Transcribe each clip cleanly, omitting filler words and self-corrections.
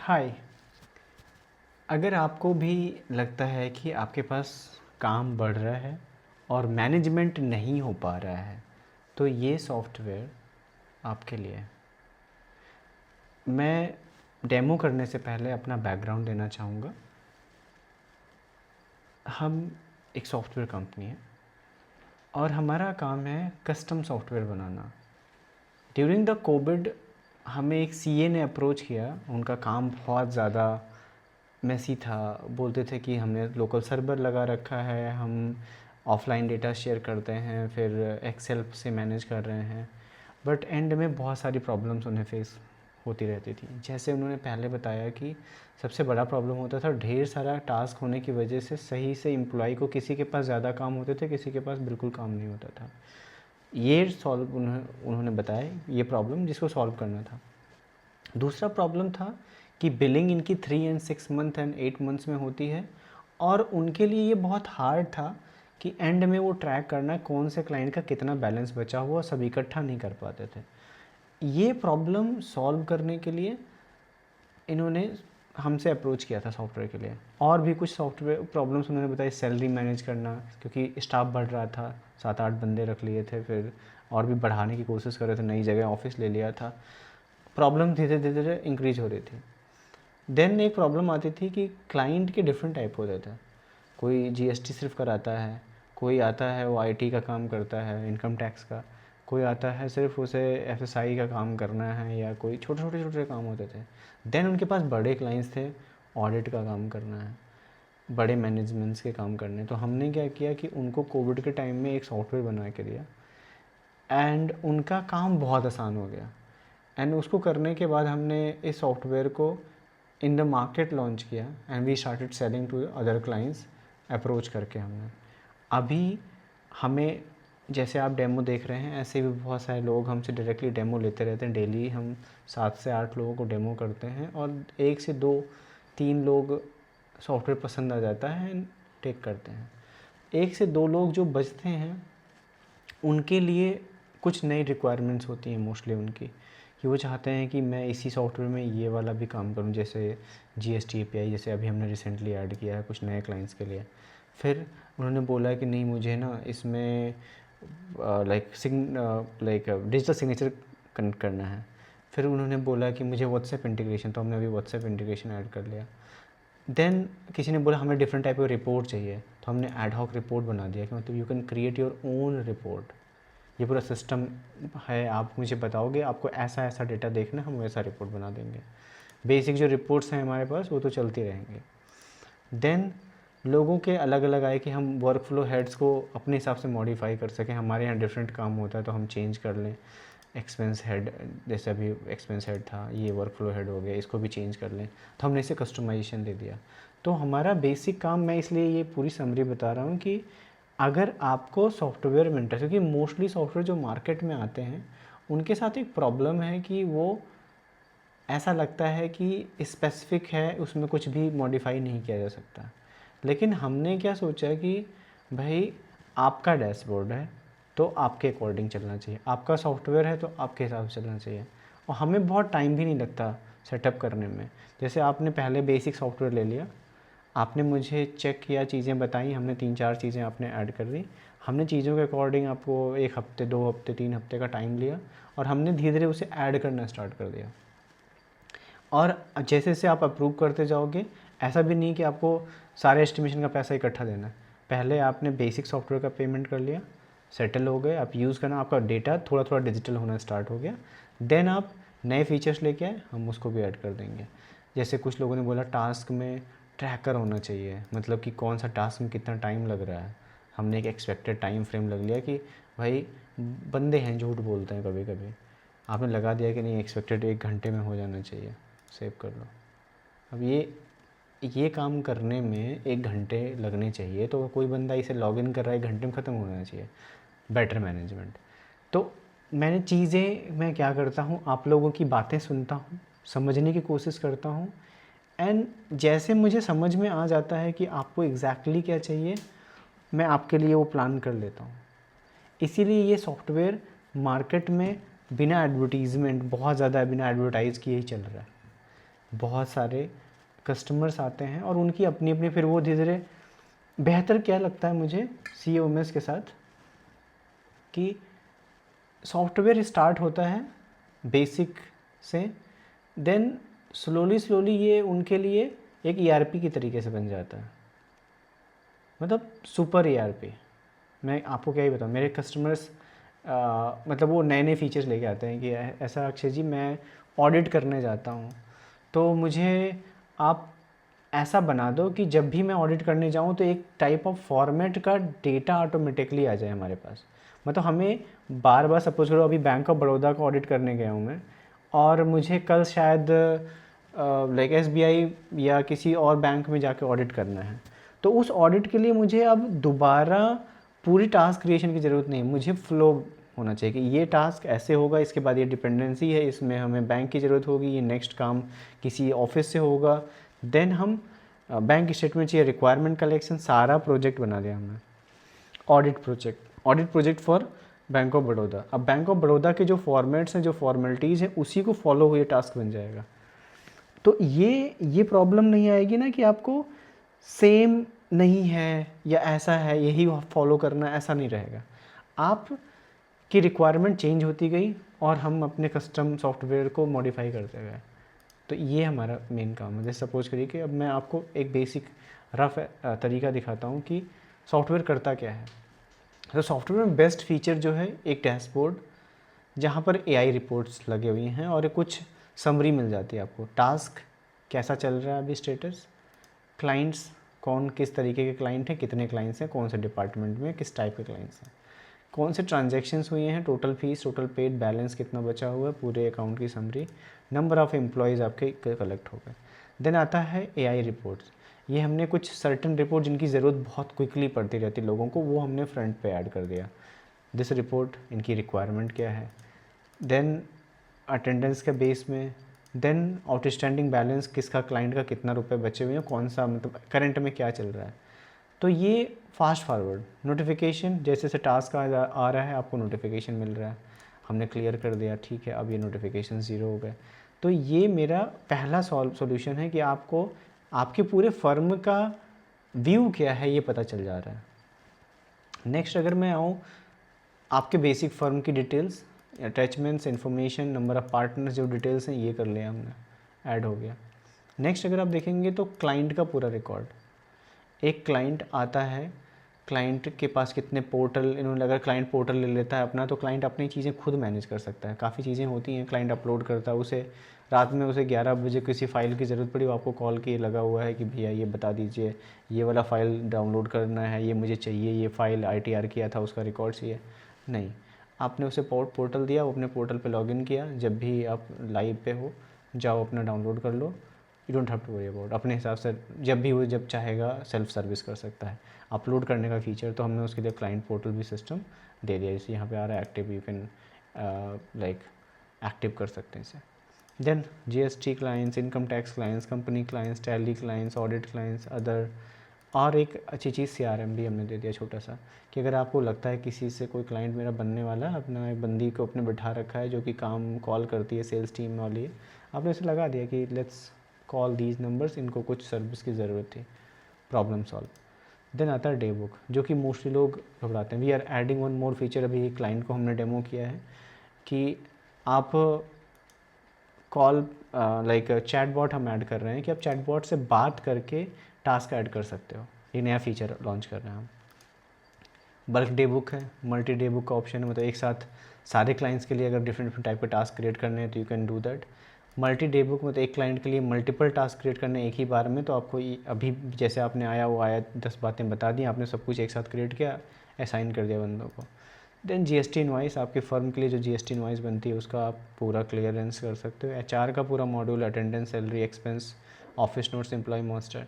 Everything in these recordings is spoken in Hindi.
हाय। अगर आपको भी लगता है कि आपके पास काम बढ़ रहा है और मैनेजमेंट नहीं हो पा रहा है, तो ये सॉफ्टवेयर आपके लिए है। मैं डेमो करने से पहले अपना बैकग्राउंड देना चाहूँगा। हम एक सॉफ्टवेयर कंपनी है और हमारा काम है custom software banana. During the Covid हमें एक सीए ने अप्रोच किया। उनका काम बहुत ज़्यादा मेसी था। बोलते थे कि हमने लोकल सर्वर लगा रखा है, हम ऑफलाइन डेटा शेयर करते हैं, फिर एक्सेल से मैनेज कर रहे हैं। बट एंड में बहुत सारी प्रॉब्लम्स उन्हें फेस होती रहती थी। जैसे उन्होंने पहले बताया कि सबसे बड़ा प्रॉब्लम होता था ढेर सारा टास्क होने की वजह से सही से एम्प्लॉय को, किसी के पास ज़्यादा काम होते थे, किसी के पास बिल्कुल काम नहीं होता था। ये सॉल्व उन्होंने बताया, ये प्रॉब्लम जिसको सॉल्व करना था। दूसरा प्रॉब्लम था कि बिलिंग इनकी 3 एंड 6 मंथ एंड 8 मंथ्स में होती है और उनके लिए ये बहुत हार्ड था कि एंड में वो ट्रैक करना कौन से क्लाइंट का कितना बैलेंस बचा हुआ, सब इकट्ठा नहीं कर पाते थे। ये प्रॉब्लम सॉल्व करने के लिए इन्होंने हमसे अप्रोच किया था सॉफ्टवेयर के लिए। और भी कुछ सॉफ्टवेयर प्रॉब्लम्स उन्होंने बताई, सैलरी मैनेज करना, क्योंकि स्टाफ बढ़ रहा था, 7-8 बंदे रख लिए थे, फिर और भी बढ़ाने की कोशिश कर रहे थे, नई जगह ऑफिस ले लिया था। प्रॉब्लम धीरे धीरे इंक्रीज हो रही थी। देन एक प्रॉब्लम आती थी कि क्लाइंट के डिफरेंट टाइप होते थे। कोई जीएसटी सिर्फ कराता है, कोई आता है वो आईटी का काम करता है, इनकम टैक्स का, कोई आता है सिर्फ उसे एफएसआई का काम करना है, या कोई छोटे छोटे छोटे काम होते थे। देन उनके पास बड़े क्लाइंट्स थे, ऑडिट का काम करना है, बड़े मैनेजमेंट्स के काम करने। तो हमने क्या किया कि उनको कोविड के टाइम में एक सॉफ्टवेयर बना के दिया एंड उनका काम बहुत आसान हो गया। एंड उसको करने के बाद हमने इस सॉफ्टवेयर को इन द मार्केट लॉन्च किया and we started selling to other clients, approach करके हमने। अभी हमें, जैसे आप डेमो देख रहे हैं, ऐसे भी बहुत सारे लोग हमसे डायरेक्टली डेमो लेते रहते हैं। डेली हम 7 से 8 लोगों को डेमो करते हैं और 1 से 2-3 लोग सॉफ्टवेयर पसंद आ जाता है एंड टेक करते हैं। 1 से 2 लोग जो बचते हैं उनके लिए कुछ नई रिक्वायरमेंट्स होती हैं मोस्टली उनकी, कि वो चाहते हैं कि मैं इसी सॉफ्टवेयर में ये वाला भी काम करूं, जैसे जीएसटी एपीआई, जैसे अभी हमने रिसेंटली ऐड किया है कुछ नए क्लाइंट्स के लिए। फिर उन्होंने बोला कि नहीं, मुझे ना इसमें लाइक डिजिटल सिग्नेचर कनेक्ट करना है। फिर उन्होंने बोला कि मुझे व्हाट्सएप इंटीग्रेशन, तो हमने अभी व्हाट्सएप इंटीग्रेशन ऐड कर लिया। देन किसी ने बोला हमें डिफरेंट टाइप ऑफ रिपोर्ट चाहिए, तो हमने एड हॉक रिपोर्ट बना दिया कि मतलब you can create your own report. ये पूरा सिस्टम है, आप मुझे बताओगे आपको ऐसा ऐसा डेटा देखना, हम वैसा रिपोर्ट बना देंगे। बेसिक जो रिपोर्ट्स हैं हमारे पास वो तो चलती रहेंगे। देन लोगों के अलग अलग आए कि हम वर्क फ्लो हेड्स को अपने हिसाब से मॉडिफाई कर सकें। हमारे यहाँ डिफरेंट काम होता है तो हम चेंज कर लें। एक्सपेंस हेड, जैसे अभी एक्सपेंस हेड था, ये वर्क फ्लो हेड हो गया, इसको भी चेंज कर लें, तो हमने इसे कस्टमाइजेशन दे दिया। तो हमारा बेसिक काम, मैं इसलिए ये पूरी समरी बता रहा हूँ कि अगर आपको सॉफ्टवेयर में इंटरेस्ट, क्योंकि मोस्टली सॉफ्टवेयर जो मार्केट में आते हैं उनके साथ एक प्रॉब्लम है कि वो ऐसा लगता है कि स्पेसिफिक है, उसमें कुछ भी मॉडिफाई नहीं किया जा सकता। लेकिन हमने क्या सोचा कि भाई आपका डैशबोर्ड है तो आपके अकॉर्डिंग चलना चाहिए, आपका सॉफ्टवेयर है तो आपके हिसाब से चलना चाहिए, और हमें बहुत टाइम भी नहीं लगता सेटअप करने में। जैसे आपने पहले बेसिक सॉफ्टवेयर ले लिया, आपने मुझे चेक किया, चीज़ें बताई, हमने 3-4 चीज़ें आपने ऐड कर दी, हमने चीज़ों के अकॉर्डिंग आपको 1 हफ्ते, 2 हफ्ते, 3 हफ्ते का टाइम लिया और हमने धीरे धीरे उसे ऐड करना स्टार्ट कर दिया। और जैसे जैसे आप अप्रूव करते जाओगे, ऐसा भी नहीं कि आपको सारे एस्टिमेशन का पैसा इकट्ठा देना है। पहले आपने बेसिक सॉफ्टवेयर का पेमेंट कर लिया, सेटल हो गए, आप यूज़ करना, आपका डेटा थोड़ा थोड़ा डिजिटल होना स्टार्ट हो गया। देन आप नए फीचर्स लेके आए, हम उसको भी ऐड कर देंगे। जैसे कुछ लोगों ने बोला टास्क में ट्रैकर होना चाहिए, मतलब कि कौन सा टास्क में कितना टाइम लग रहा है। हमने एक एक्सपेक्टेड टाइम फ्रेम लग लिया कि भाई बंदे हैं, झूठ बोलते हैं कभी कभी, आपने लगा दिया कि नहीं एक्सपेक्टेड 1 घंटे में हो जाना चाहिए, सेव कर लो। अब ये काम करने में 1 घंटे लगने चाहिए, तो कोई बंदा इसे लॉगिन कर रहा है 1 घंटे में ख़त्म होना चाहिए। Better management. तो मैं क्या करता हूँ, आप लोगों की बातें सुनता हूँ, समझने की कोशिश करता हूँ, एंड जैसे मुझे समझ में आ जाता है कि आपको एग्जैक्टली क्या चाहिए, मैं आपके लिए वो प्लान कर लेता हूँ। इसीलिए ये सॉफ्टवेयर मार्केट में बिना एडवर्टीज़मेंट, बहुत ज़्यादा बिना एडवर्टाइज़ किए ही चल रहा है। बहुत सारे कस्टमर्स आते हैं और उनकी अपनी अपनी, फिर वो धीरे धीरे बेहतर क्या लगता है मुझे CMS के साथ कि सॉफ्टवेयर स्टार्ट होता है बेसिक से, देन स्लोली स्लोली ये उनके लिए एक ERP की तरीके से बन जाता है, मतलब सुपर ERP। मैं आपको क्या ही बताऊँ, मेरे कस्टमर्स मतलब वो नए नए फीचर्स लेके आते हैं कि ऐसा अक्षय जी मैं ऑडिट करने जाता हूँ, तो मुझे आप ऐसा बना दो कि जब भी मैं ऑडिट करने जाऊँ तो एक टाइप ऑफ फॉर्मेट का डेटा ऑटोमेटिकली आ जाए हमारे पास। मतलब हमें बार बार, सपोज करो अभी बैंक ऑफ बड़ौदा का ऑडिट करने गया हूँ मैं, और मुझे कल शायद लाइक SBI या किसी और बैंक में जाके ऑडिट करना है, तो उस ऑडिट के लिए मुझे अब दोबारा पूरी टास्क क्रिएशन की ज़रूरत नहीं, मुझे फ्लो होना चाहिए कि ये टास्क ऐसे होगा, इसके बाद ये डिपेंडेंसी है, इसमें हमें बैंक की ज़रूरत होगी, ये नेक्स्ट काम किसी ऑफिस से होगा, देन हम बैंक स्टेटमेंट चाहिए, रिक्वायरमेंट कलेक्शन, सारा प्रोजेक्ट बना दिया हमने। Audit project for bank of Baroda. अब बैंक ऑफ बड़ौदा के जो फॉर्मेट्स हैं, जो फॉर्मेलिटीज़ हैं, उसी को फॉलो हुए टास्क बन जाएगा। तो ये प्रॉब्लम नहीं आएगी ना कि आपको सेम नहीं है या ऐसा है यही फॉलो करना, ऐसा नहीं रहेगा। आप की रिक्वायरमेंट चेंज होती गई और हम अपने कस्टम सॉफ्टवेयर को मॉडिफाई करते गए। तो ये हमारा मेन काम है। जैसे सपोज करिए कि अब मैं आपको एक बेसिक रफ तरीका दिखाता हूँ कि सॉफ्टवेयर करता क्या है। तो सॉफ्टवेयर में बेस्ट फीचर जो है एक डैशबोर्ड, जहाँ पर AI रिपोर्ट्स लगे हुए हैं और कुछ समरी मिल जाती है आपको, टास्क कैसा चल रहा है अभी, स्टेटस, क्लाइंट्स कौन किस तरीके के क्लाइंट हैं, कितने क्लाइंट्स हैं, कौन से डिपार्टमेंट में, किस टाइप के क्लाइंट्स हैं, कौन से ट्रांजैक्शंस हुए हैं, total fees, total paid, balance कितना बचा हुआ है, पूरे अकाउंट की समरी, नंबर ऑफ़ एम्प्लॉयज़ आपके कलेक्ट हो गए। देन आता है AI रिपोर्ट्स। ये हमने कुछ सर्टन रिपोर्ट जिनकी ज़रूरत बहुत क्विकली पड़ती रहती है लोगों को, वो हमने फ्रंट पे ऐड कर दिया। दिस रिपोर्ट, इनकी रिक्वायरमेंट क्या है, देन अटेंडेंस के बेस में, देन आउटस्टैंडिंग बैलेंस, किसका क्लाइंट का कितना रुपए बचे हुए हैं, कौन सा मतलब करंट में क्या चल रहा है। तो ये फास्ट फॉरवर्ड नोटिफिकेशन, जैसे से टास्क आ रहा है आपको नोटिफिकेशन मिल रहा है, हमने क्लियर कर दिया, ठीक है, अब ये नोटिफिकेशन ज़ीरो हो गए। तो ये मेरा पहला सॉल्यूशन है कि आपको आपके पूरे फर्म का व्यू क्या है ये पता चल जा रहा है। नेक्स्ट अगर मैं आऊँ आपके बेसिक फर्म की details, attachments, information, number of partners, जो डिटेल्स हैं ये कर लिया हमने, ऐड हो गया। नेक्स्ट अगर आप देखेंगे तो क्लाइंट का पूरा रिकॉर्ड, एक क्लाइंट आता है, क्लाइंट के पास कितने पोर्टल, इन्होंने अगर क्लाइंट पोर्टल ले लेता है अपना, तो क्लाइंट अपनी चीज़ें खुद मैनेज कर सकता है। काफ़ी चीज़ें होती हैं, क्लाइंट अपलोड करता है, उसे रात में उसे 11 बजे किसी फ़ाइल की ज़रूरत पड़ी, वो आपको कॉल किए लगा हुआ है कि भैया ये बता दीजिए, ये वाला फ़ाइल डाउनलोड करना है, ये मुझे चाहिए, ये फ़ाइल ITR किया था उसका रिकॉर्ड चाहिए। नहीं, आपने उसे पोर्टल दिया, वो अपने पोर्टल पे लॉगिन किया, जब भी आप लाइव पे हो जाओ अपना डाउनलोड कर लो, you don't have to worry about, अपने हिसाब से जब भी वो जब चाहेगा सेल्फ सर्विस कर सकता है। अपलोड करने का फीचर तो हमने उसके लिए क्लाइंट पोर्टल भी सिस्टम दे दिया, जैसे यहाँ पे आ रहा है active, you can like active कर सकते हैं इसे। Then GST clients, income tax clients, company clients, Tally clients, audit clients, other. और एक अच्छी चीज़ CRM भी हमने दे दिया छोटा सा, कि अगर आपको लगता है किसी से कोई क्लाइंट मेरा बनने वाला है, अपना एक बंदी को अपने बिठा रखा है जो कि काम कॉल करती है, सेल्स टीम वाली है, आपने उसे लगा दिया कि लेट्स कॉल दीज नंबर्स, इनको कुछ सर्विस की ज़रूरत थी, प्रॉब्लम सॉल्व। देन आता है डे बुक, जो कि मोस्टली लोग घबराते हैं। We are adding one more feature, अभी एक क्लाइंट को हमने डेमो किया है कि आप कॉल लाइक चैटबॉट हम ऐड कर रहे हैं कि आप चैटबॉट से बात करके टास्क ऐड कर सकते हो। ये नया फीचर लॉन्च कर रहे हैं हम। बल्क डे बुक है, मल्टी डे बुक का ऑप्शन है, मतलब एक साथ सारे क्लाइंट्स के लिए अगर डिफरेंट डिफरेंट टाइप के टास्क क्रिएट करने हैं तो you can do that. Multi day book मतलब एक क्लाइंट के लिए मल्टीपल टास्क क्रिएट करने एक ही बार में, तो आपको अभी जैसे आपने आया वो आया 10 बातें बता दी, आपने सब कुछ एक साथ क्रिएट किया, असाइन कर दिया बंदों को। देन GST इनवॉइस, आपके फर्म के लिए जो GST इनवॉइस बनती है उसका आप पूरा क्लियरेंस कर सकते हो। HR का पूरा module, attendance, salary, expense, office notes, employee master.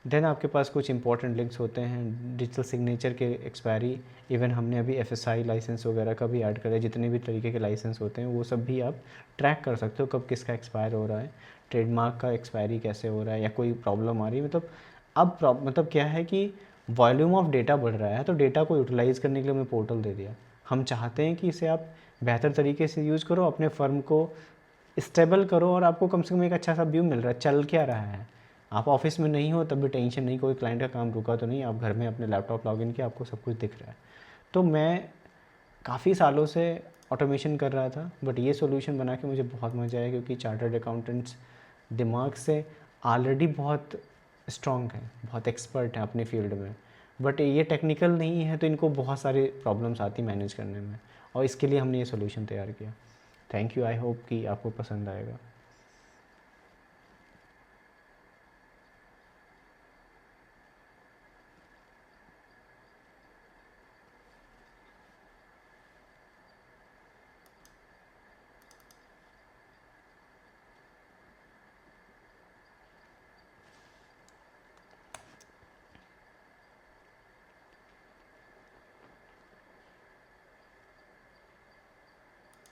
Then आपके पास कुछ इंपॉर्टेंट लिंक्स होते हैं, डिजिटल सिग्नेचर के एक्सपायरी, इवन हमने अभी FSI लाइसेंस वगैरह का भी ऐड करा है। जितने भी तरीके के लाइसेंस होते हैं वो सब भी आप ट्रैक कर सकते हो, कब किसका एक्सपायर हो रहा है, ट्रेडमार्क का एक्सपायरी कैसे हो रहा है, या कोई प्रॉब्लम आ रही है। मतलब अब मतलब क्या है कि वॉल्यूम ऑफ डेटा बढ़ रहा है, तो डेटा को यूटिलाइज़ करने के लिए हमने पोर्टल दे दिया। हम चाहते हैं कि इसे आप बेहतर तरीके से यूज़ करो, अपने फर्म को स्टेबल करो और आपको कम से कम एक अच्छा सा व्यू मिल रहा है, चल क्या रहा है। आप ऑफिस में नहीं हो तब भी टेंशन नहीं, कोई क्लाइंट का काम रुका तो नहीं, आप घर में अपने लैपटॉप लॉगिन किया, आपको सब कुछ दिख रहा है। तो मैं काफ़ी सालों से ऑटोमेशन कर रहा था, बट ये सॉल्यूशन बना के मुझे बहुत मज़ा आया, क्योंकि चार्टर्ड अकाउंटेंट्स दिमाग से ऑलरेडी बहुत स्ट्रॉन्ग हैं, बहुत एक्सपर्ट हैं अपने फील्ड में, बट ये टेक्निकल नहीं है तो इनको बहुत सारे प्रॉब्लम्स आती मैनेज करने में, और इसके लिए हमने ये सॉल्यूशन तैयार किया। थैंक यू, आई होप कि आपको पसंद आएगा।